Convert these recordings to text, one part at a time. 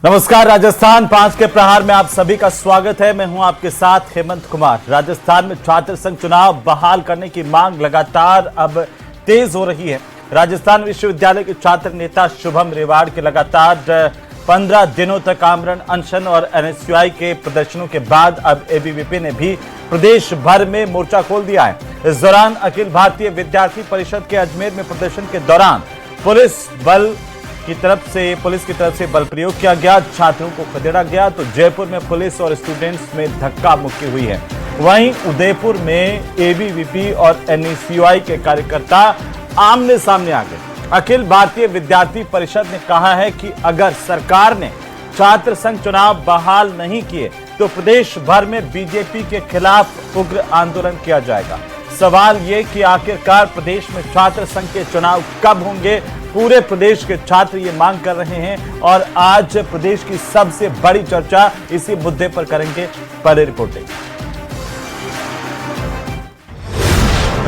नमस्कार, राजस्थान 5 के प्रहार में आप सभी का स्वागत है। मैं हूं आपके साथ हेमंत कुमार। राजस्थान में छात्र संघ चुनाव बहाल करने की मांग लगातार अब तेज हो रही है। राजस्थान विश्वविद्यालय के छात्र नेता शुभम रेवाड़ के लगातार 15 दिनों तक आमरण अनशन और एनएसयूआई के प्रदर्शनों के बाद अब एबीवीपी ने भी प्रदेश भर में मोर्चा खोल दिया है। इस दौरान अखिल भारतीय विद्यार्थी परिषद के अजमेर में प्रदर्शन के दौरान पुलिस की तरफ से बल प्रयोग किया गया, छात्रों को खदेड़ा गया। तो जयपुर में पुलिस और स्टूडेंट्स में धक्का मुक्की हुई है। वहीं उदयपुर में एबीवीपी और एनएसयूआई के कार्यकर्ता आमने सामने आ गए। अखिल भारतीय विद्यार्थी परिषद ने कहा है कि अगर सरकार ने छात्र संघ चुनाव बहाल नहीं किए तो प्रदेश भर में बीजेपी के खिलाफ उग्र आंदोलन किया जाएगा। सवाल ये कि आखिरकार प्रदेश में छात्र संघ के चुनाव कब होंगे? पूरे प्रदेश के छात्र ये मांग कर रहे हैं और आज प्रदेश की सबसे बड़ी चर्चा इसी मुद्दे पर करेंगे। पर रिपोर्टिंग।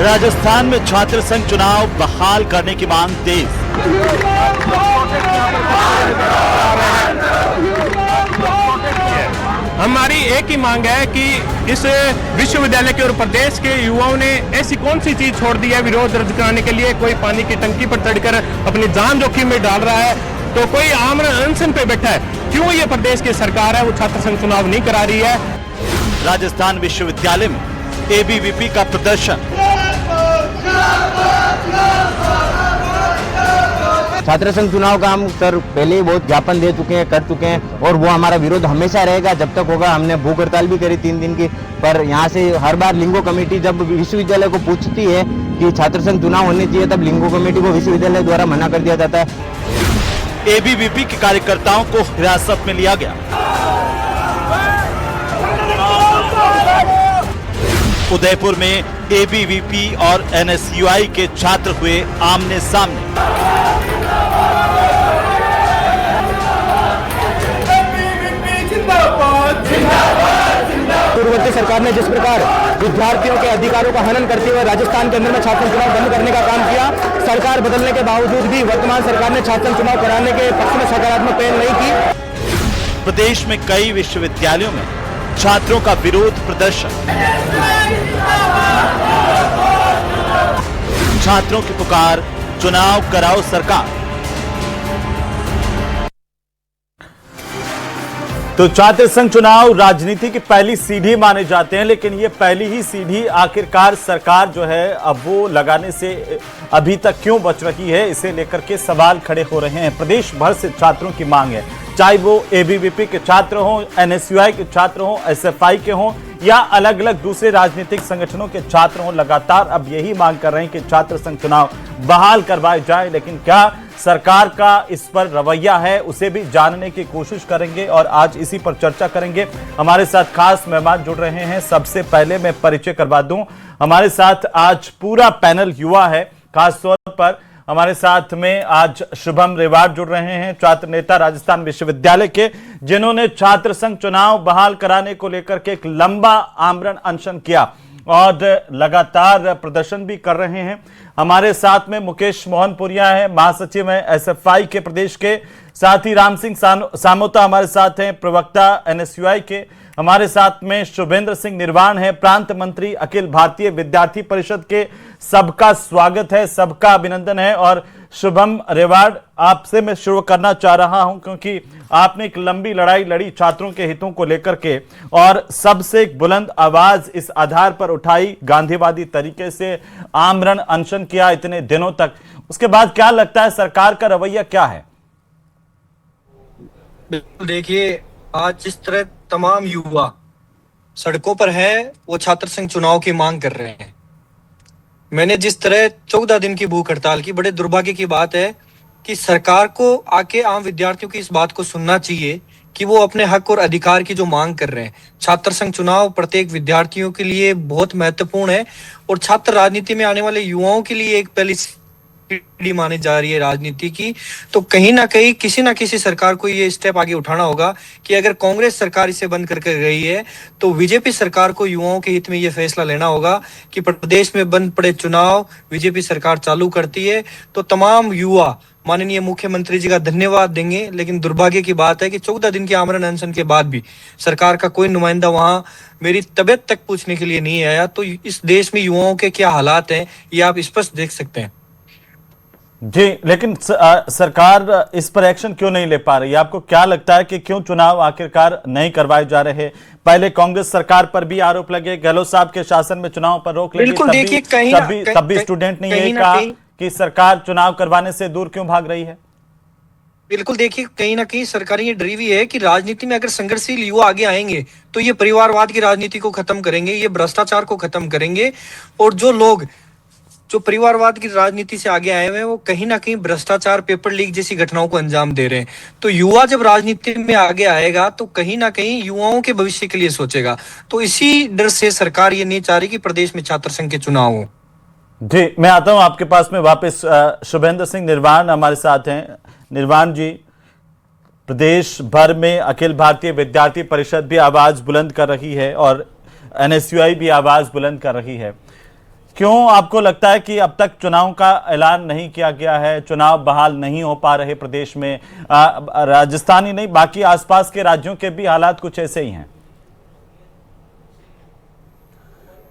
राजस्थान में छात्र संघ चुनाव बहाल करने की मांग तेज। हमारी एक ही मांग है कि इस विश्वविद्यालय के और प्रदेश के युवाओं ने ऐसी कौन सी चीज छोड़ दी है विरोध दर्ज कराने के लिए? कोई पानी की टंकी पर चढ़कर अपनी जान जोखिम में डाल रहा है, तो कोई आमरण अनशन पे बैठा है। क्यों ये प्रदेश की सरकार है वो छात्र संघ चुनाव नहीं करा रही है? राजस्थान विश्वविद्यालय में एबीवीपी का प्रदर्शन। छात्र संघ चुनाव का हम सर पहले ही बहुत ज्ञापन दे चुके हैं, कर चुके हैं और वो हमारा विरोध हमेशा रहेगा जब तक होगा। हमने भूख हड़ताल भी करी 3 दिन की, पर यहाँ से हर बार लिंगो कमेटी जब विश्वविद्यालय को पूछती है कि छात्र संघ चुनाव होने चाहिए, तब लिंगो कमेटी को विश्वविद्यालय द्वारा मना कर दिया जाता है। एबीवीपी के कार्यकर्ताओं को हिरासत में लिया गया। उदयपुर में एबीवीपी और एनएसयूआई के छात्र हुए आमने सामने। पूर्ववर्ती सरकार ने जिस प्रकार विद्यार्थियों के अधिकारों का हनन करते हुए राजस्थान के अंदर में छात्र चुनाव बंद करने का काम किया, सरकार बदलने के बावजूद भी वर्तमान सरकार ने छात्र चुनाव कराने के पक्ष में सकारात्मक पहल नहीं की। प्रदेश में कई विश्वविद्यालयों में छात्रों का विरोध प्रदर्शन। छात्रों की पुकार, चुनाव कराओ सरकार। तो छात्र संघ चुनाव राजनीति की पहली सीढ़ी माने जाते हैं, लेकिन ये पहली ही सीढ़ी आखिरकार सरकार जो है अब वो लगाने से अभी तक क्यों बच रही है, इसे लेकर के सवाल खड़े हो रहे हैं। प्रदेश भर से छात्रों की मांग है, चाहे वो एबीवीपी के छात्र हों, एनएसयूआई के छात्र हों, एसएफआई के हों या अलग अलग दूसरे राजनीतिक संगठनों के छात्र हों, लगातार अब यही मांग कर रहे हैं कि छात्र संघ चुनाव बहाल करवाए जाए। लेकिन क्या सरकार का इस पर रवैया है, उसे भी जानने की कोशिश करेंगे और आज इसी पर चर्चा करेंगे। हमारे साथ खास मेहमान जुड़ रहे हैं। सबसे पहले मैं परिचय करवा दूं, हमारे साथ आज पूरा पैनल युवा है। खास तौर पर हमारे साथ में आज शुभम रेवाड़ जुड़ रहे हैं, छात्र नेता राजस्थान विश्वविद्यालय के, जिन्होंने छात्र संघ चुनाव बहाल कराने को लेकर के एक लंबा आमरण अनशन किया और लगातार प्रदर्शन भी कर रहे हैं। हमारे साथ में मुकेश मोहनपुरिया है, महासचिव हैं एसएफआई के प्रदेश के। साथ ही राम सिंह सामोता हमारे साथ हैं, प्रवक्ता एनएसयूआई के। हमारे साथ में शुभेंद्र सिंह निर्वाण है, प्रांत मंत्री अखिल भारतीय विद्यार्थी परिषद के। सबका स्वागत है, सबका अभिनंदन है। और शुभम रेवाड़, आपसे मैं शुरू करना चाह रहा हूं क्योंकि आपने एक लंबी लड़ाई लड़ी छात्रों के हितों को लेकर के और सबसे एक बुलंद आवाज इस आधार पर उठाई, गांधीवादी तरीके से आमरण अनशन किया इतने दिनों तक। उसके बाद क्या लगता है सरकार का रवैया क्या है? बिल्कुल, देखिए आज जिस तरह तमाम युवा सड़कों पर है वो छात्र संघ चुनाव की मांग कर रहे हैं। मैंने जिस तरह 14 दिन की भूख हड़ताल की, बड़े दुर्भाग्य की बात है कि सरकार को आके आम विद्यार्थियों की इस बात को सुनना चाहिए कि वो अपने हक और अधिकार की जो मांग कर रहे हैं। छात्र संघ चुनाव प्रत्येक विद्यार्थियों के लिए बहुत महत्वपूर्ण है और छात्र राजनीति में आने वाले युवाओं के लिए एक पहली सीढ़ी मानी जा रही है राजनीति की। तो कहीं ना कहीं किसी ना किसी सरकार को ये स्टेप आगे उठाना होगा कि अगर कांग्रेस सरकार इसे बंद करके गई है तो बीजेपी सरकार को युवाओं के हित में ये फैसला लेना होगा कि प्रदेश में बंद पड़े चुनाव बीजेपी सरकार चालू करती है तो तमाम युवा माननीय मुख्यमंत्री जी का धन्यवाद देंगे, लेकिन दुर्भाग्य की बात है कि 14 दिन के आमरण अनशन के बाद भी सरकार का कोई नुमाइंदा वहां मेरी तबियत तक पूछने के लिए नहीं आया। तो इस देश में युवाओं के क्या हालात हैं ये आप स्पष्ट देख सकते हैं। जी, लेकिन सरकार इस पर एक्शन क्यों नहीं ले पा रही है? आपको क्या लगता है कि क्यों चुनाव आखिरकार नहीं करवाए जा रहे? पहले कांग्रेस सरकार पर भी आरोप लगे, गहलोत साहब के शासन में चुनाव पर रोक लगी, बिल्कुल, देखिए तब भी स्टूडेंट ने ये कहा कि सरकार चुनाव करवाने से दूर क्यों भाग रही है। बिल्कुल, देखिए कहीं ना कहीं सरकार ये डरी हुई है कि राजनीति में अगर संघर्षशील युवा आगे आएंगे तो ये परिवारवाद की राजनीति को खत्म करेंगे, ये भ्रष्टाचार को खत्म करेंगे, और जो लोग जो परिवारवाद की राजनीति से आगे आए हुए हैं वो कहीं ना कहीं भ्रष्टाचार, पेपर लीक जैसी घटनाओं को अंजाम दे रहे हैं। तो युवा जब राजनीति में आगे आएगा तो कहीं ना कहीं युवाओं के भविष्य के लिए सोचेगा। तो इसी डर से सरकार ये नहीं चाह रही कि प्रदेश में छात्र संघ के चुनाव हो। जी, मैं आता हूं आपके पास में वापस। शुभेंद्र सिंह निर्वाण हमारे साथ हैं। निर्वाण जी, प्रदेश भर में अखिल भारतीय विद्यार्थी परिषद भी आवाज बुलंद कर रही है और NSUI भी आवाज बुलंद कर रही है। क्यों आपको लगता है कि अब तक चुनाव का ऐलान नहीं किया गया है, चुनाव बहाल नहीं हो पा रहे प्रदेश में? राजस्थान ही नहीं, बाकी आसपास के राज्यों के भी हालात कुछ ऐसे ही हैं।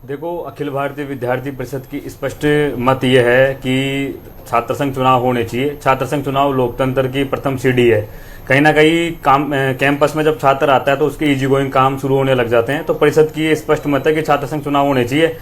देखो, अखिल भारतीय विद्यार्थी परिषद की स्पष्ट मत यह है कि छात्र संघ चुनाव होने चाहिए। छात्र संघ चुनाव लोकतंत्र की प्रथम सीढ़ी है। कहीं ना कहीं कैंपस में जब छात्र आता है तो उसके इजी गोइंग काम शुरू होने लग जाते हैं। तो परिषद की स्पष्ट मत है कि छात्र संघ चुनाव होने चाहिए।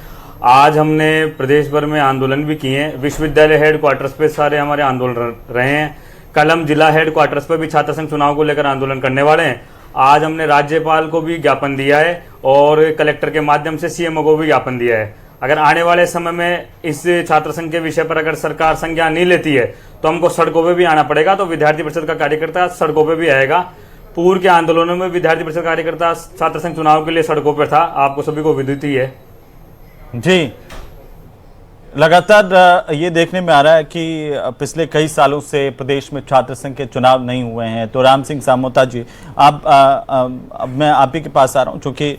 आज हमने प्रदेश भर में आंदोलन भी किए हैं। विश्वविद्यालय हेडक्वार्टर्स पे सारे हमारे आंदोलन रहे हैं। कल हम जिला हेडक्वार्टर्स पर भी छात्र संघ चुनाव को लेकर आंदोलन करने वाले हैं। आज हमने राज्यपाल को भी ज्ञापन दिया है और कलेक्टर के माध्यम से CMO को भी ज्ञापन दिया है। अगर आने वाले समय में इस छात्र संघ के विषय पर अगर सरकार संज्ञान नहीं लेती है तो हमको सड़कों पे भी आना पड़ेगा। तो विद्यार्थी परिषद का कार्यकर्ता सड़कों पे भी आएगा। पूर्व के आंदोलनों में विद्यार्थी परिषद कार्यकर्ता छात्र संघ चुनाव के लिए सड़कों पर था, आपको सभी को विदित ही है। जी, लगातार ये देखने में आ रहा है कि पिछले कई सालों से प्रदेश में छात्र संघ के चुनाव नहीं हुए हैं। तो राम सिंह सामोता जी, अब मैं आप ही के पास आ रहा हूँ, क्योंकि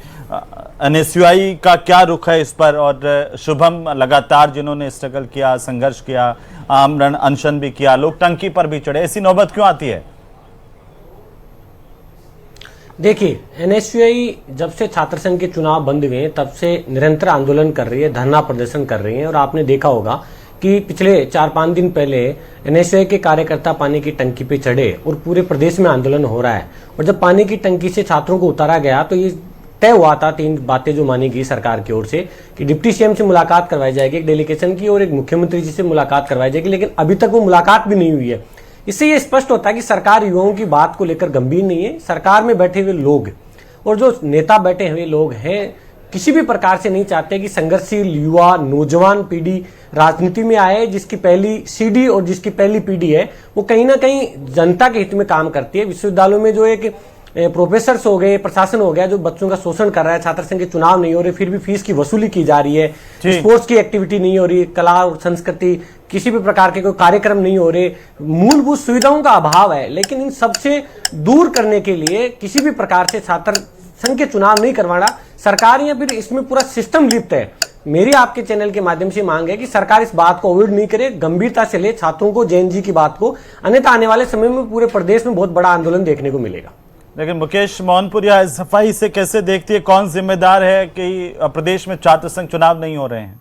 NSUI का क्या रुख है इस पर? और शुभम लगातार जिन्होंने स्ट्रगल किया, संघर्ष किया, आमरण अनशन भी किया, लोग टंकी पर भी चढ़े, ऐसी नौबत क्यों आती है? देखिए, NSUI जब से छात्र संघ के चुनाव बंद हुए हैं तब से निरंतर आंदोलन कर रही है, धरना प्रदर्शन कर रही है। और आपने देखा होगा कि पिछले 4-5 दिन पहले NSUI के कार्यकर्ता पानी की टंकी पे चढ़े और पूरे प्रदेश में आंदोलन हो रहा है। और जब पानी की टंकी से छात्रों को उतारा गया तो ये तय हुआ था 3 बातें जो मानी गई सरकार की ओर से कि डिप्टी CM से मुलाकात करवाई जाएगी, एक डेलीगेशन की, और एक मुख्यमंत्री जी से मुलाकात करवाई जाएगी। लेकिन अभी तक वो मुलाकात भी नहीं हुई है। इससे ये स्पष्ट होता है कि सरकार युवाओं की बात को लेकर गंभीर नहीं है। सरकार में बैठे हुए लोग और जो नेता बैठे हुए लोग हैं किसी भी प्रकार से नहीं चाहते कि संघर्षशील युवा, नौजवान पीढ़ी राजनीति में आए, जिसकी पहली सीढ़ी और जिसकी पहली पीढ़ी है वो कहीं ना कहीं जनता के हित में काम करती है। विश्वविद्यालयों में जो एक प्रोफेसर्स हो गए, प्रशासन हो गया जो बच्चों का शोषण कर रहा है, छात्र संघ के चुनाव नहीं हो रहे, फिर भी फीस की वसूली की जा रही है, स्पोर्ट्स की एक्टिविटी नहीं हो रही, कला और संस्कृति किसी भी प्रकार के कोई कार्यक्रम नहीं हो रहे, मूलभूत सुविधाओं का अभाव है। लेकिन इन सबसे दूर करने के लिए किसी भी प्रकार से छात्र संघ के चुनाव नहीं करवाना सरकार या फिर इसमें पूरा सिस्टम लिप्त है। मेरी आपके चैनल के माध्यम से मांग है कि सरकार इस बात को अवॉइड नहीं करे, गंभीरता से ले छात्रों को, जैन जी की बात को, अन्यथा आने वाले समय में पूरे प्रदेश में बहुत बड़ा आंदोलन देखने को मिलेगा। लेकिन मुकेश मोहनपुरिया, सफाई से कैसे देखती है, कौन जिम्मेदार है कि प्रदेश में छात्र संघ चुनाव नहीं हो रहे हैं?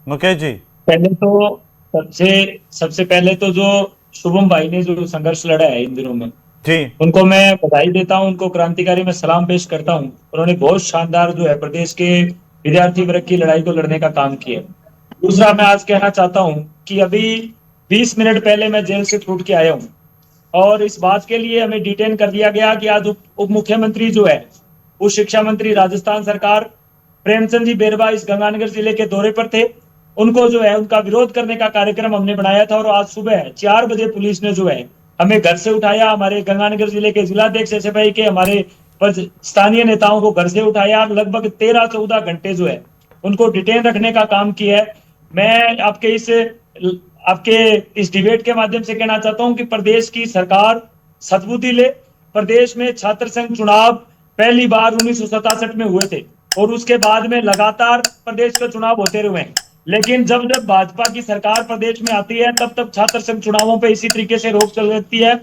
मुकेश जी, पहले तो सबसे पहले तो जो शुभम भाई ने जो संघर्ष लड़ा है इन दिनों में जी, उनको मैं बधाई देता हूं, उनको क्रांतिकारी में सलाम पेश करता हूं। उन्होंने बहुत शानदार जो है प्रदेश के विद्यार्थी वर्ग की लड़ाई को लड़ने का काम किया। दूसरा, मैं आज कहना चाहता हूं कि अभी 20 मिनट पहले मैं जेल से छूट के आया हूं और इस बात के लिए हमें डिटेन कर दिया गया कि आज उप मुख्यमंत्री जो है उस शिक्षा मंत्री राजस्थान सरकार प्रेमचंद जी बेरवा इस गंगानगर जिले के दौरे पर थे। उनको जो है उनका विरोध करने का कार्यक्रम हमने बनाया था और आज सुबह 4 बजे पुलिस ने जो है हमें घर से उठाया। हमारे गंगानगर जिले के जिलाध्यक्ष SFI के हमारे स्थानीय नेताओं को घर से उठाया, लगभग 13-14 घंटे जो है उनको डिटेन रखने का काम किया है। मैं आपके इस डिबेट के माध्यम से कहना चाहता हूं कि प्रदेश की सरकार सद्बुद्धि ले। प्रदेश में छात्र संघ चुनाव पहली बार 1967 में हुए थे और उसके बाद में लगातार प्रदेश के चुनाव होते रहे हैं, लेकिन जब जब भाजपा की सरकार प्रदेश में आती है तब तब छात्र संघ चुनावों पे इसी तरीके से रोक चल रहती है।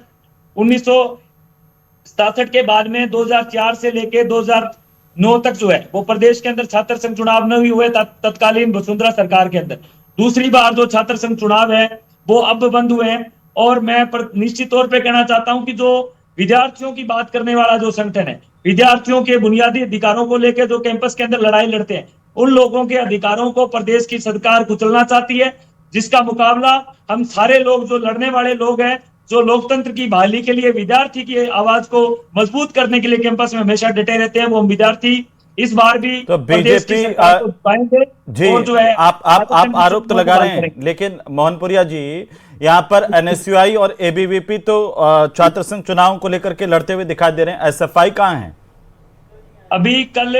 1967 के बाद में 2004 से लेके 2009 तक जो है वो प्रदेश के अंदर छात्र संघ चुनाव नहीं हुए तत्कालीन वसुंधरा सरकार के अंदर। दूसरी बार जो छात्र संघ चुनाव है वो अब बंद हुए हैं। और मैं निश्चित तौर पे कहना चाहता हूं कि जो विद्यार्थियों की बात करने वाला जो संगठन है, विद्यार्थियों के बुनियादी अधिकारों को लेकर जो कैंपस के अंदर लड़ाई लड़ते हैं, उन लोगों के अधिकारों को प्रदेश की सरकार कुचलना चाहती है, जिसका मुकाबला हम सारे लोग जो लड़ने वाले लोग हैं, जो लोकतंत्र की बहाली के लिए विद्यार्थी की आवाज को मजबूत करने के लिए कैंपस में हमेशा डटे रहते हैं, वो हम विद्यार्थी इस बार भी तो बीजेपी जी और जो है आप आरोप तो लगा रहे हैं, लेकिन मोहनपुरिया जी यहाँ पर एनएसयूआई और एबीवीपी तो छात्र संघ चुनाव को लेकर के लड़ते हुए दिखाई दे रहे हैं, एसएफआई कहाँ है? अभी कल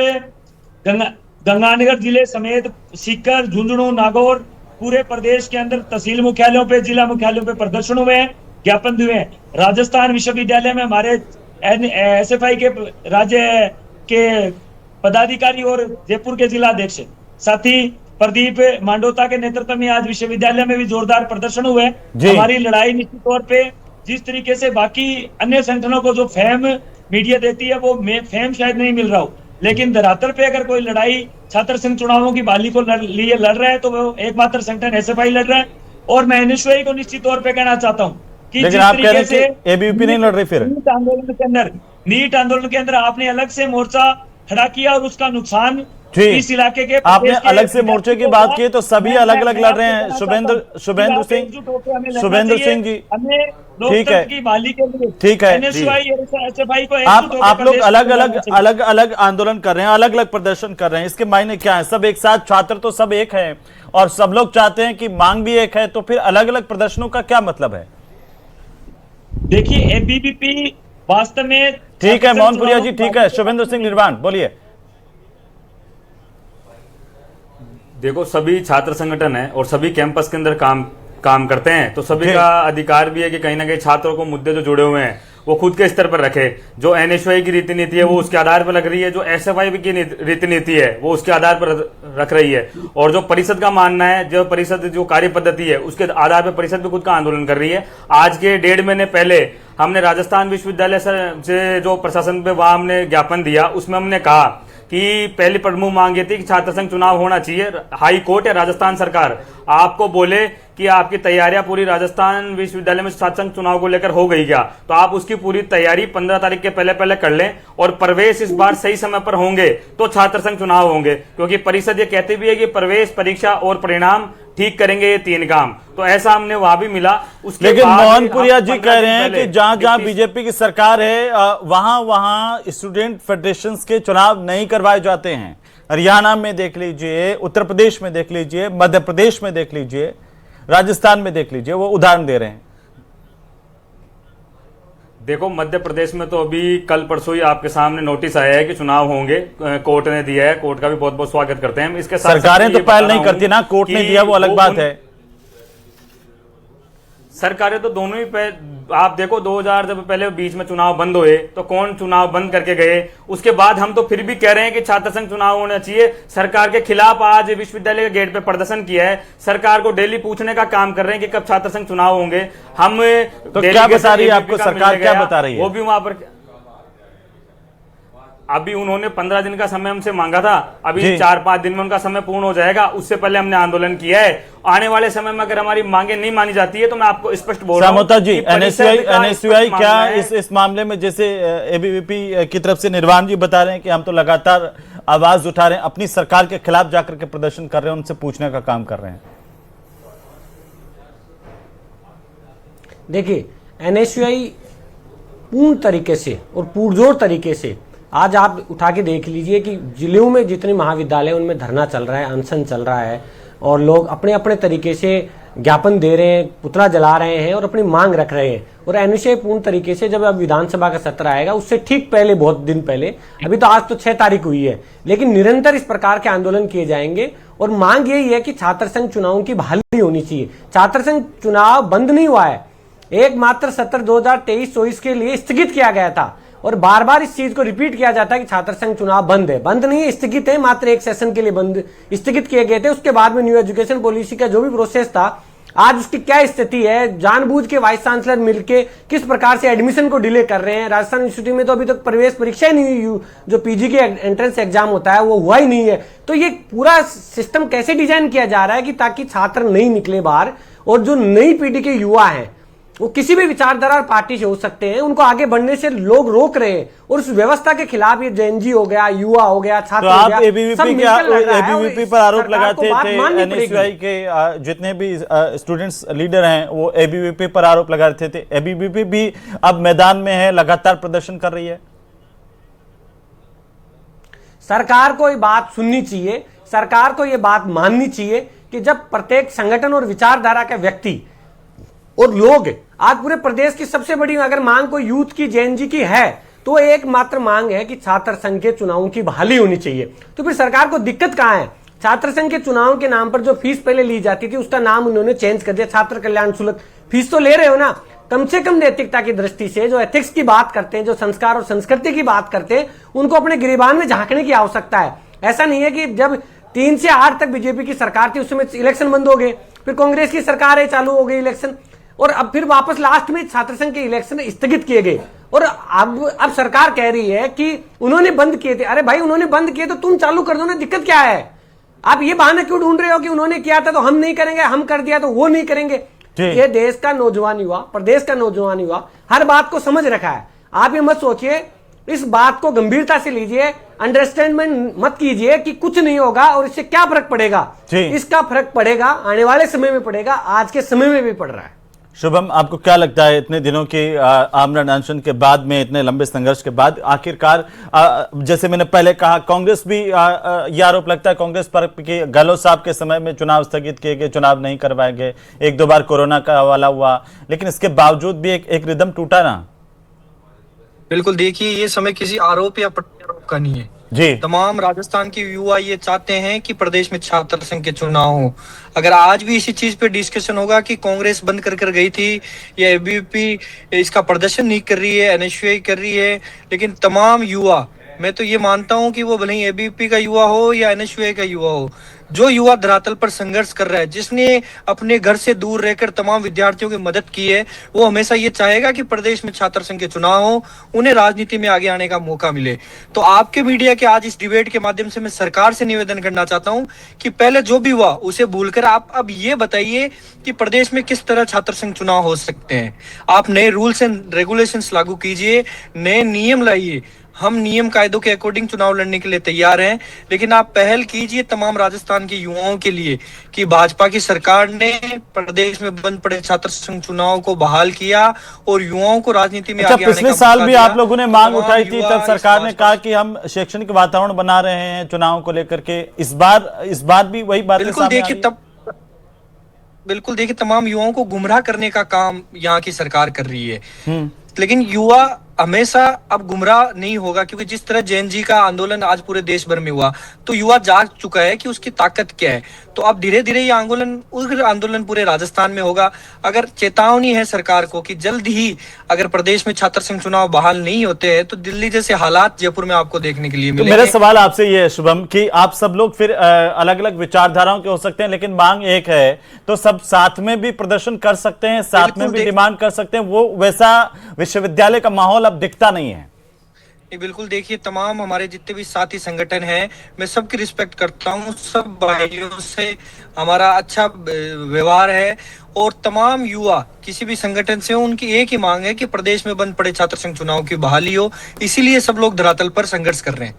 गंगानगर जिले समेत सीकर, झुंझुनू, नागौर पूरे प्रदेश के अंदर तहसील मुख्यालयों पे, जिला मुख्यालयों पे प्रदर्शन हुए हैं, ज्ञापन दिए हैं। राजस्थान विश्वविद्यालय में हमारे एसएफआई के राज्य के पदाधिकारी और जयपुर के जिला अध्यक्ष साथी प्रदीप मांडोता के नेतृत्व में आज विश्वविद्यालय में भी जोरदार प्रदर्शन हुए। हमारी लड़ाई निश्चित तौर पे जिस तरीके से बाकी अन्य संगठनों को जो फेम मीडिया देती है वो फेम शायद नहीं मिल रहा हो, लेकिन धरातल पे अगर कोई लड़ाई छात्र संघ चुनावों की बहाली को लिए लड़ रहा है तो वो एकमात्र संगठन एसएफआई लड़ रहा है। और मैं एनएसयूआई को निश्चित तौर पे कहना चाहता हूँ कि लेकिन आप कह रहे हैं कि एबीवीपी नहीं लड़ रही, फिर नीट आंदोलन के अंदर आपने अलग से मोर्चा खड़ा किया और उसका नुकसान इस इलाके के आपने अलग से मोर्चे की बात की तो सभी अलग अलग लड़ रहे हैं। शुभेंद्र सिंह जी, ठीक है, ठीक है, आप लोग अलग अलग आंदोलन कर रहे हैं, अलग अलग प्रदर्शन कर रहे हैं, इसके मायने क्या है? सब एक साथ, छात्र तो सब एक हैं और सब लोग चाहते हैं कि मांग भी एक है, तो फिर अलग अलग प्रदर्शनों का क्या मतलब है? देखिए एबीवीपी वास्तव में, ठीक है मोहनपुरिया जी, ठीक है, शुभेंद्र सिंह निर्वाण बोलिए। देखो, सभी छात्र संगठन है और सभी कैंपस के अंदर काम करते हैं, तो सभी का अधिकार भी है कि कहीं ना कहीं छात्रों को मुद्दे जो जुड़े हुए हैं वो खुद के स्तर पर रखे। जो एनएसयूआई की रीति नीति है वो उसके आधार पर लग रही है, जो एसएफआई की रीति नीति है वो उसके आधार पर रख रही है, और जो परिषद का मानना है, जो परिषद जो कार्य पद्धति है उसके आधार पर परिषद भी खुद का आंदोलन कर रही है। आज के 1.5 महीने पहले हमने राजस्थान विश्वविद्यालय से जो प्रशासन पे वहां हमने ज्ञापन दिया, उसमें हमने कहा कि पहली प्रमुख मांग ये थी कि छात्र संघ चुनाव होना चाहिए। हाई कोर्ट या राजस्थान सरकार आपको बोले कि आपकी तैयारियां पूरी राजस्थान विश्वविद्यालय में छात्र संघ चुनाव को लेकर हो गई क्या, तो आप उसकी पूरी तैयारी 15 तारीख के पहले कर लें, और प्रवेश इस बार सही समय पर होंगे तो छात्र संघ चुनाव होंगे, क्योंकि परिषद ये कहती भी है कि प्रवेश, परीक्षा और परिणाम ठीक करेंगे ये 3 काम। तो ऐसा हमने वहां भी मिला। उसके लेकिन मोहनपुरिया जी कह रहे हैं कि जहां बीजेपी की सरकार है वहां स्टूडेंट फेडरेशन के चुनाव नहीं करवाए जाते हैं। हरियाणा में देख लीजिए, उत्तर प्रदेश में देख लीजिए, मध्य प्रदेश में देख लीजिए, राजस्थान में देख लीजिए, वो उदाहरण दे रहे हैं। देखो, मध्य प्रदेश में तो अभी कल परसों ही आपके सामने नोटिस आया है कि चुनाव होंगे, कोर्ट ने दिया है, कोर्ट का भी बहुत बहुत स्वागत करते हैं। इसके साथ सरकारें तो पहल नहीं करती ना, कोर्ट ने दिया वो अलग बात है। सरकारें तो दोनों ही आप देखो 2000 जब पहले बीच में चुनाव बंद हुए तो कौन चुनाव बंद करके गए, उसके बाद हम तो फिर भी कह रहे हैं कि छात्र संघ चुनाव होना चाहिए। सरकार के खिलाफ आज विश्वविद्यालय के गेट पे प्रदर्शन किया है, सरकार को डेली पूछने का काम कर रहे हैं कि कब छात्र संघ चुनाव होंगे। हम तो क्या बता रही है आपको सरकार, क्या बता रही है? वो भी वहां पर अभी उन्होंने 15 दिन का समय हमसे मांगा था, अभी 4-5 दिन में उनका समय पूर्ण हो जाएगा। उससे पहले हमने आंदोलन किया है। आने वाले समय में अगर हमारी मांगे नहीं मानी जाती है तो मैं आपको स्पष्ट बोल रहा हूं जी, एनएसयूआई क्या इस मामले में, जैसे एबीवीपी की तरफ से निर्वाण जी बता रहे हैं कि हम तो लगातार आवाज उठा रहे हैं, अपनी सरकार के खिलाफ जाकर के प्रदर्शन कर रहे हैं, उनसे पूछने का काम कर रहे हैं। देखिए, एनएसयूआई पूर्ण तरीके से और पुरजोर तरीके से आज आप उठा के देख लीजिए कि जिलों में जितने महाविद्यालय उनमें धरना चल रहा है, अनशन चल रहा है, और लोग अपने अपने तरीके से ज्ञापन दे रहे हैं, पुतला जला रहे हैं और अपनी मांग रख रहे हैं। और एनएसयूआई पूर्ण तरीके से, जब अब विधानसभा का सत्र आएगा उससे ठीक पहले, बहुत दिन पहले, अभी तो आज तो 6 तारीख हुई है, लेकिन निरंतर इस प्रकार के आंदोलन किए जाएंगे। और मांग यही है कि छात्र संघ चुनावों की बहाली होनी चाहिए। छात्र संघ चुनाव बंद नहीं हुआ है, एकमात्र सत्र 2023-24 के लिए स्थगित किया गया था, और बार बार इस चीज को रिपीट किया जाता है कि छात्र संघ चुनाव बंद है। बंद नहीं है, स्थगित है, मात्र एक सेशन के लिए बंद स्थगित किए गए थे। उसके बाद में न्यू एजुकेशन पॉलिसी का जो भी प्रोसेस था, आज उसकी क्या स्थिति है, जानबूझ के वाइस चांसलर मिलके किस प्रकार से एडमिशन को डिले कर रहे हैं। राजस्थान यूनिवर्सिटी में तो अभी तक प्रवेश परीक्षा ही नहीं हुई, जो पीजी के एंट्रेंस एग्जाम होता है वो हुआ ही नहीं है। तो ये पूरा सिस्टम कैसे डिजाइन किया जा रहा है कि ताकि छात्र नहीं निकले बाहर, और जो नई पीढ़ी के युवा हैं वो किसी भी विचारधारा और पार्टी से हो सकते हैं, उनको आगे बढ़ने से लोग रोक रहे हैं। और उस व्यवस्था के खिलाफ ये जेएनजी हो गया, युवा हो गया, छात्र तो हो आप गया, एबीवीपी पर आरोप लगाते थे, एनएसयूआई के जितने भी स्टूडेंट्स लीडर हैं वो एबीवीपी पर आरोप लगाते थे। एबीवीपी भी अब मैदान में है, लगातार प्रदर्शन कर रही है। सरकार को ये बात सुननी चाहिए, सरकार को ये बात माननी चाहिए कि जब प्रत्येक संगठन और विचारधारा के व्यक्ति और लोग, आज पूरे प्रदेश की सबसे बड़ी अगर मांग कोई यूथ की, जेएनजी की है, तो एकमात्र मांग है कि छात्र संघ के चुनावों की बहाली होनी चाहिए। तो फिर सरकार को दिक्कत कहां है? छात्र संघ के चुनाव के नाम पर जो फीस पहले ली जाती थी उसका नाम उन्होंने चेंज कर दिया, छात्र कल्याण शुल्क। फीस तो ले रहे हो ना, कम से कम नैतिकता की दृष्टि से, जो एथिक्स की बात करते हैं, जो संस्कार और संस्कृति की बात करते हैं, उनको अपने गिरेबान में झांकने की आवश्यकता है। ऐसा नहीं है कि जब 3 से 8 तक बीजेपी की सरकार थी उस समय इलेक्शन बंद हो गए, फिर कांग्रेस की सरकार है, चालू हो गई इलेक्शन, और अब फिर वापस लास्ट में छात्र संघ के इलेक्शन स्थगित किए गए। और अब सरकार कह रही है कि उन्होंने बंद किए थे। अरे भाई, उन्होंने बंद किए तो तुम चालू कर दो ना, दिक्कत क्या है? आप ये बहाना क्यों ढूंढ रहे हो कि उन्होंने किया था तो हम नहीं करेंगे, हम कर दिया तो वो नहीं करेंगे? ये देश का नौजवान युवा, प्रदेश का नौजवान युवा हर बात को समझ रखा है। आप ये मत सोचिए, इस बात को गंभीरता से लीजिए, अंडरस्टैंडमेंट मत कीजिए कि कुछ नहीं होगा और इससे क्या फर्क पड़ेगा। इसका फर्क पड़ेगा, आने वाले समय में पड़ेगा, आज के समय में भी पड़ रहा है। शुभम, आपको क्या लगता है इतने दिनों के आमरण अनशन के बाद में, इतने लंबे संघर्ष के बाद आखिरकार, जैसे मैंने पहले कहा, कांग्रेस भी ये आरोप लगता है कांग्रेस पर कि गहलोत साहब के समय में चुनाव स्थगित किए गए, चुनाव नहीं करवाए गए, 1-2 बार कोरोना का हवाला हुआ, लेकिन इसके बावजूद भी एक रिदम टूटा ना। बिल्कुल, देखिए ये समय किसी आरोप या प्रत्यारोप का नहीं है जी। तमाम राजस्थान के युवा ये चाहते हैं कि प्रदेश में छात्र संघ के चुनाव हो। अगर आज भी इसी चीज पे डिस्कशन होगा कि कांग्रेस बंद कर गई थी या एबीवीपी इसका प्रदर्शन नहीं कर रही है, एनएसयूआई कर रही है, लेकिन तमाम युवा, मैं तो ये मानता हूं कि वो भले ही एबीवीपी का युवा हो या एनएसयूआई का युवा हो, जो युवा धरातल पर संघर्ष कर रहा है, जिसने अपने घर से दूर रहकर तमाम विद्यार्थियों की मदद की है, वो हमेशा ये चाहेगा कि प्रदेश में छात्र संघ के चुनाव हो, उन्हें राजनीति में आगे आने का मौका मिले। तो आपके मीडिया के आज इस डिबेट के माध्यम से मैं सरकार से निवेदन करना चाहता हूं कि पहले जो भी हुआ उसे भूलकर आप अब ये बताइए कि प्रदेश में किस तरह छात्र संघ चुनाव हो सकते हैं। आप नए रूल्स एंड रेगुलेशंस लागू कीजिए, नए नियम लाइए। हम नियम कायदों के अकॉर्डिंग चुनाव लड़ने के लिए तैयार हैं, लेकिन आप पहल कीजिए तमाम राजस्थान के युवाओं के लिए कि भाजपा की सरकार ने प्रदेश में बंद पड़े छात्र संघ चुनाव को बहाल किया और युवाओं को राजनीति में आगे आने का पिछले साल भी आप लोगों ने मांग उठाई थी, तब सरकार ने कहा कि हम शैक्षणिक वातावरण बना रहे हैं चुनाव को लेकर के। इस बार भी वही बात बिल्कुल देखिए तमाम युवाओं को गुमराह करने का काम यहाँ की सरकार कर रही है, लेकिन युवा हमेशा अब गुमराह नहीं होगा, क्योंकि जिस तरह जेएनजी का आंदोलन आज पूरे देश भर में हुआ तो युवा जाग चुका है कि उसकी ताकत क्या है। तो अब धीरे धीरे ये आंदोलन पूरे राजस्थान में होगा। अगर चेतावनी है सरकार को कि जल्द ही अगर प्रदेश में छात्र संघ चुनाव बहाल नहीं होते हैं तो दिल्ली जैसे हालात जयपुर में आपको देखने के लिए मिलेंगे। तो मेरा सवाल आपसे ये है शुभम कि आप सब लोग फिर अलग अलग विचारधाराओं के हो सकते हैं, लेकिन मांग एक है, तो सब साथ में भी प्रदर्शन कर सकते हैं, साथ में भी डिमांड कर सकते हैं। वो वैसा विश्वविद्यालय का माहौल अब दिखता नहीं है। बिल्कुल देखिए, तमाम हमारे जितने भी साथी संगठन हैं, मैं सबकी रिस्पेक्ट करता हूं, सब भाइयों से हमारा अच्छा व्यवहार है और तमाम युवा किसी भी संगठन से उनकी एक ही मांग है कि प्रदेश में बंद पड़े छात्र संघ चुनाव की बहाली हो, इसीलिए सब लोग धरातल पर संघर्ष कर रहे हैं।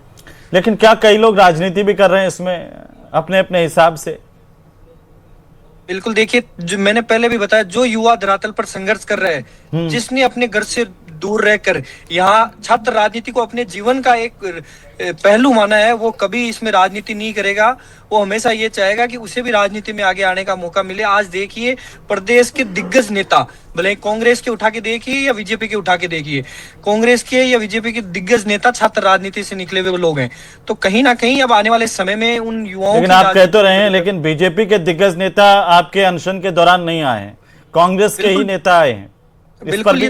लेकिन क्या कई लोग राजनीति भी कर रहे हैं इसमें अपने अपने हिसाब से? बिल्कुल देखिए, जो मैंने पहले भी बताया, जो युवा धरातल पर संघर्ष कर रहे हैं, जिसने अपने घर से दूर रहकर यहाँ छात्र राजनीति को अपने जीवन का एक पहलू माना है, वो कभी इसमें राजनीति नहीं करेगा। वो हमेशा ये चाहेगा कि उसे भी राजनीति में आगे आने का मौका मिले। आज देखिए प्रदेश के दिग्गज नेता, भले कांग्रेस के उठा के देखिए या बीजेपी के उठा के देखिए, कांग्रेस के या बीजेपी के दिग्गज नेता छात्र राजनीति से निकले हुए लोग हैं। तो कहीं ना कहीं अब आने वाले समय में उन युवाओं, लेकिन आप कह तो रहे हैं, लेकिन बीजेपी के दिग्गज नेता आपके अनशन के दौरान नहीं आए, कांग्रेस के ही नेता आए हैं। बिल्कुल ये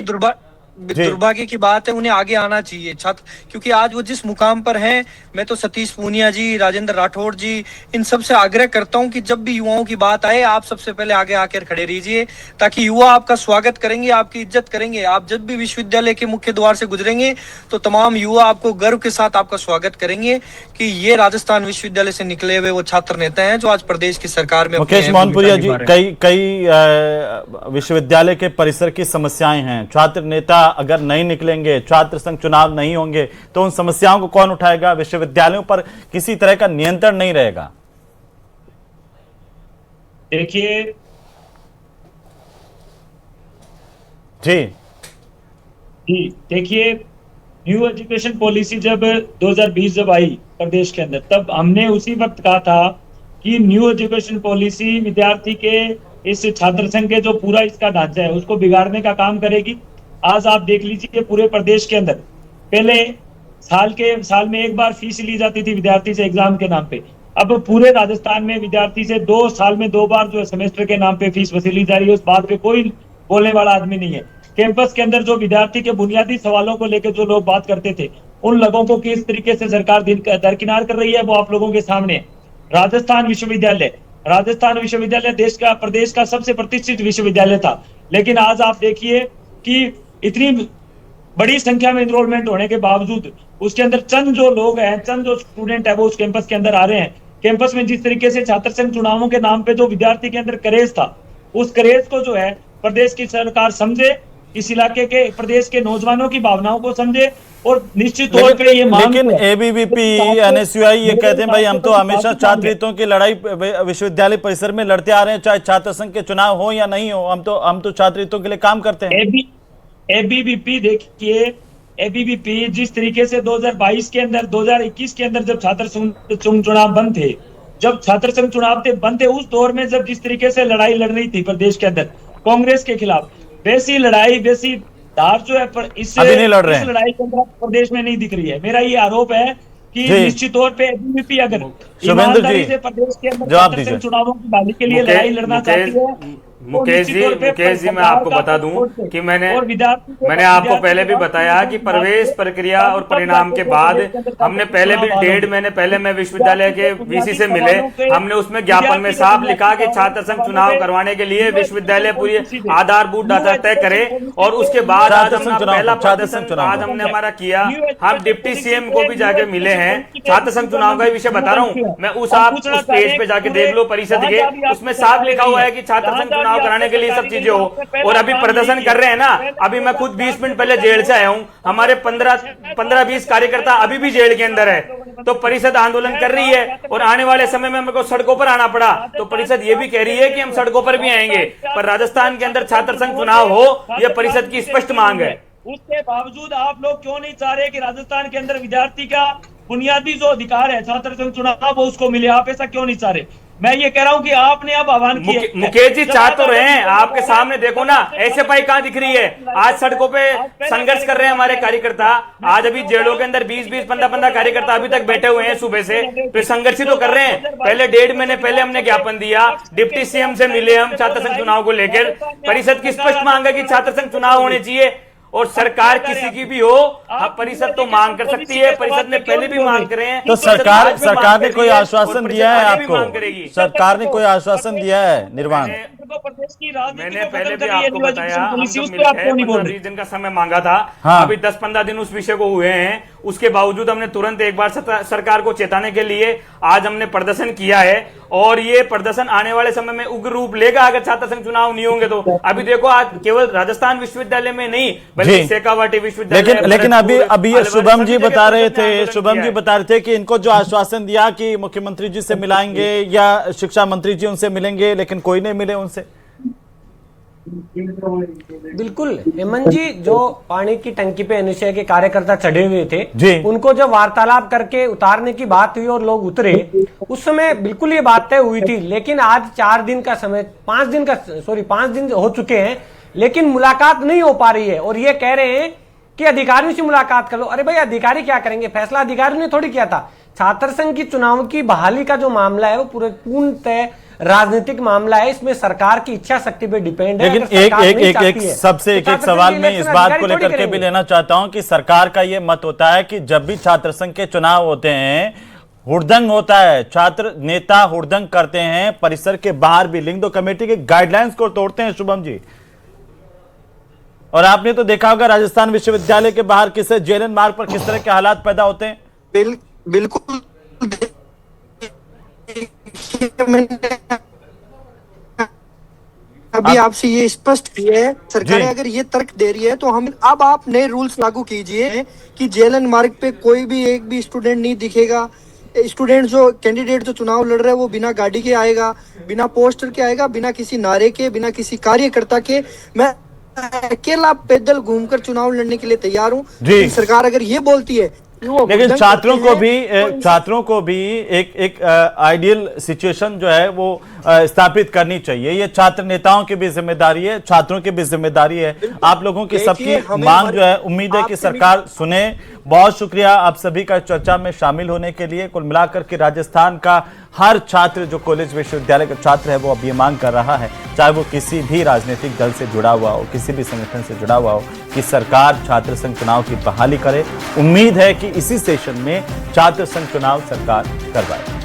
दुर्भाग्य की बात है, उन्हें आगे आना चाहिए छात्र, क्योंकि आज वो जिस मुकाम पर हैं, मैं तो सतीश पूनिया जी, राजेंद्र राठौड़ जी, इन सब से आग्रह करता हूं कि जब भी युवाओं की बात आए, आप सबसे पहले आगे आकर खड़े रहिए, ताकि युवा आपका स्वागत करेंगे, आपकी इज्जत करेंगे। आप जब भी विश्वविद्यालय के मुख्य द्वार से गुजरेंगे तो तमाम युवा आपको गर्व के साथ आपका स्वागत करेंगे कि ये राजस्थान विश्वविद्यालय से निकले हुए वो छात्र नेता हैं जो आज प्रदेश की सरकार में मुकेश मोहनपुरिया जी, कई विश्वविद्यालय के परिसर की समस्याएं हैं। छात्र नेता अगर नहीं निकलेंगे, छात्र संघ चुनाव नहीं होंगे, तो उन समस्याओं को कौन उठाएगा? विश्वविद्यालयों पर किसी तरह का नियंत्रण नहीं रहेगा। देखिए जी देखिए, न्यू एजुकेशन पॉलिसी जब 2020 जब आई प्रदेश के अंदर, तब हमने उसी वक्त कहा था कि न्यू एजुकेशन पॉलिसी विद्यार्थी के इस छात्र संघ के जो पूरा इसका ढांचा है उसको बिगाड़ने का काम करेगी। आज आप देख लीजिए पूरे प्रदेश के अंदर पहले साल में एक बार फीस ली जाती थी विद्यार्थी से एग्जाम के नाम पे, अब पूरे राजस्थान में विद्यार्थी से 2 साल में 2 बार जो है सेमेस्टर के नाम पे फीस वसूली जा रही है। उस बात पे कोई बोलने वाला आदमी नहीं है। कैंपस के अंदर जो विद्यार्थी के बुनियादी सवालों को लेकर जो लोग बात करते थे, उन लोगों को किस तरीके से सरकार दरकिनार कर रही है वो आप लोगों के सामने है। राजस्थान विश्वविद्यालय देश का, प्रदेश का सबसे प्रतिष्ठित विश्वविद्यालय था, लेकिन आज आप देखिए कि इतनी बड़ी संख्या में एनरोलमेंट होने के बावजूद उसके अंदर चंद जो लोग हैं, चंद जो स्टूडेंट है वो उस कैंपस के अंदर आ रहे हैं। कैंपस में जिस तरीके से छात्र संघ चुनावों के नाम पे जो विद्यार्थी के अंदर क्रेज था, उस क्रेज को जो है प्रदेश की सरकार समझे, इस इलाके के प्रदेश के नौजवानों की भावनाओं को समझे और निश्चित तौर पे ये लेकिन एबीवीपी एनएसयूआई ये कहते हैं भाई हम तो हमेशा छात्र हितों की लड़ाई विश्वविद्यालय परिसर में लड़ते आ रहे हैं, चाहे छात्र संघ के चुनाव हो या नहीं हो, हम तो छात्र हितों के लिए काम करते हैं। एबीवीपी देखिए, एबीवीपी जिस तरीके से 2022 के अंदर 2021 के अंदर जब छात्र संघ चुनाव बंद थे, उस दौर में जब जिस तरीके से लड़ाई लड़ रही थी प्रदेश के अंदर कांग्रेस के खिलाफ, वैसी लड़ाई वैसी धार जो है पर इससे नहीं लड़ रहे हैं। इस लड़ाई के अंदर प्रदेश में नहीं दिख रही है। मेरा ये आरोप है कि निश्चित तौर पे एबीवीपी अगर ईमानदारी से प्रदेश के अंदर चुनावों की बहाली के लिए लड़ाई लड़ना चाहती है, मुकेश जी मैं आपको बता दूं कि मैंने आपको पहले भी बताया कि प्रवेश प्रक्रिया और परिणाम के बाद हमने पहले भी 1.5 महीने पहले मैं विश्वविद्यालय के वीसी से मिले, हमने उसमें ज्ञापन में साफ लिखा कि छात्र संघ चुनाव करवाने के लिए विश्वविद्यालय पूरी आधारभूत डाटा तय करे और उसके बाद आज हमने पहला प्रदर्शन आज हमने हमारा किया। हम डिप्टी सीएम को भी जाके मिले हैं। छात्र संघ चुनाव का विषय बता रहा हूँ मैं, आप उस पेज पे जाके देख लो परिषद के, उसमें साफ लिखा हुआ है कि छात्र संघ चुनाव कराने के लिए सब चीजें हो। और अभी प्रदर्शन कर रहे हैं ना, अभी मैं खुद 20 मिनट पहले जेल से आया हूं, हमारे 15-20 कार्यकर्ता अभी भी जेल के अंदर है। तो परिषद आंदोलन कर रही है और आने वाले समय में मेरे को सड़कों पर आना पड़ा, तो परिषद ये भी कह रही है कि हम सड़कों पर भी आएंगे। पर राजस्थान के अंदर छात्र संघ चुनाव हो, यह परिषद की स्पष्ट मांग है। उसके बावजूद आप लोग क्यों नहीं चाह रहे कि राजस्थान के अंदर विद्यार्थी का बुनियादी जो अधिकार है छात्र संघ चुनाव वो उसको मिले? आप ऐसा क्यों नहीं चाह रहे? मैं ये कह रहा हूं कि आपने अब आह्वान किया। मुकेश जी चाह तो रहे हैं, आपके सामने देखो ना एसएफआई कहां दिख रही है। आज सड़कों पे संघर्ष कर रहे हैं हमारे कार्यकर्ता। आज अभी जेलों के अंदर 20-20, 15-15 कार्यकर्ता अभी तक बैठे हुए हैं सुबह से, तो संघर्ष ही तो कर रहे हैं। पहले 1.5 महीने पहले हमने ज्ञापन दिया, डिप्टी सीएम से मिले हम छात्र संघ चुनाव को लेकर। परिषद की स्पष्ट मांग है कि छात्र संघ चुनाव होने चाहिए और सरकार किसी की भी हो, परिषद तो मांग कर सकती है। परिषद ने पहले भी मांग कर रहे हैं। तो सरकार ने कोई आश्वासन दिया है आपको? सरकार ने कोई आश्वासन दिया है निर्वाण? मैंने पहले भी आपको बताया, हम तो मिलकर 15-20 दिन का समय मांगा था। अभी 10-15 दिन उस विषय को हुए हैं, उसके बावजूद हमने तुरंत एक बार सरकार को चेताने के लिए आज हमने प्रदर्शन किया है और ये प्रदर्शन आने वाले समय में उग्र रूप लेगा अगर छात्र संघ चुनाव नहीं होंगे तो। अभी देखो आज केवल राजस्थान विश्वविद्यालय में नहीं बल्कि शेखावाटी विश्वविद्यालय, लेकिन अभी ये शुभम जी बता रहे थे कि इनको जो आश्वासन दिया कि मुख्यमंत्री जी से मिलाएंगे या शिक्षा मंत्री जी उनसे मिलेंगे, लेकिन कोई नहीं मिले उनसे। बिल्कुल हेमंत जी, जो पानी की टंकी पे एनएसयूआई के कार्यकर्ता चढ़े हुए थे, उनको जब वार्तालाप करके उतारने की बात हुई और लोग उतरे, उस समय बिल्कुल ये बात तय हुई थी। लेकिन आज 5 दिन हो चुके हैं, लेकिन मुलाकात नहीं हो पा रही है और ये कह रहे हैं कि अधिकारियों से मुलाकात कर लो। अरे भाई, अधिकारी क्या करेंगे? फैसला अधिकारियों ने थोड़ी किया था। छात्र संघ की चुनाव की बहाली का जो मामला है वो पूर्णतः राजनीतिक मामला है, इसमें सरकार की इच्छा शक्ति पे डिपेंड है। लेकिन अगर सरकार नहीं चाहती है, सबसे तो एक सवाल मैं इस इलेक्शन बात अधिकारी को थोड़ी लेकर के भी करेंगे। लेना चाहता हूं कि सरकार का यह मत होता है कि जब भी छात्र संघ के चुनाव होते हैं, हुड़दंग होता है, छात्र नेता हुड़दंग करते हैं, परिसर के बाहर भी लिंग दो कमेटी के गाइडलाइंस को तोड़ते हैं शुभम जी। और आपने तो देखा होगा राजस्थान विश्वविद्यालय के बाहर किस जेएलएन मार्ग पर किस तरह के हालात पैदा होते हैं। बिल्कुल मैंने अभी आपसे ये स्पष्ट किया है, सरकार अगर ये तर्क दे रही है तो हम अब आप नए रूल्स लागू कीजिए कि जेएलएन मार्ग पे कोई भी एक भी स्टूडेंट नहीं दिखेगा। स्टूडेंट जो कैंडिडेट जो चुनाव लड़ रहा है वो बिना गाड़ी के आएगा, बिना पोस्टर के आएगा, बिना किसी नारे के, बिना किसी कार्यकर्ता के। मैं अकेला पैदल घूमकर चुनाव लड़ने के लिए तैयार हूँ। सरकार अगर ये बोलती है, लेकिन छात्रों को भी एक आइडियल सिचुएशन जो है वो स्थापित करनी चाहिए। ये छात्र नेताओं की भी जिम्मेदारी है, छात्रों की भी जिम्मेदारी है। आप लोगों की सबकी मांग जो है, उम्मीद है कि सरकार सुने। बहुत शुक्रिया आप सभी का चर्चा में शामिल होने के लिए। कुल मिलाकर के राजस्थान का हर छात्र जो कॉलेज विश्वविद्यालय का छात्र है वो अब ये मांग कर रहा है, चाहे वो किसी भी राजनीतिक दल से जुड़ा हुआ हो, किसी भी संगठन से जुड़ा हुआ हो, कि सरकार छात्र संघ चुनाव की बहाली करे। उम्मीद है कि इसी सेशन में छात्र संघ चुनाव सरकार करवाए।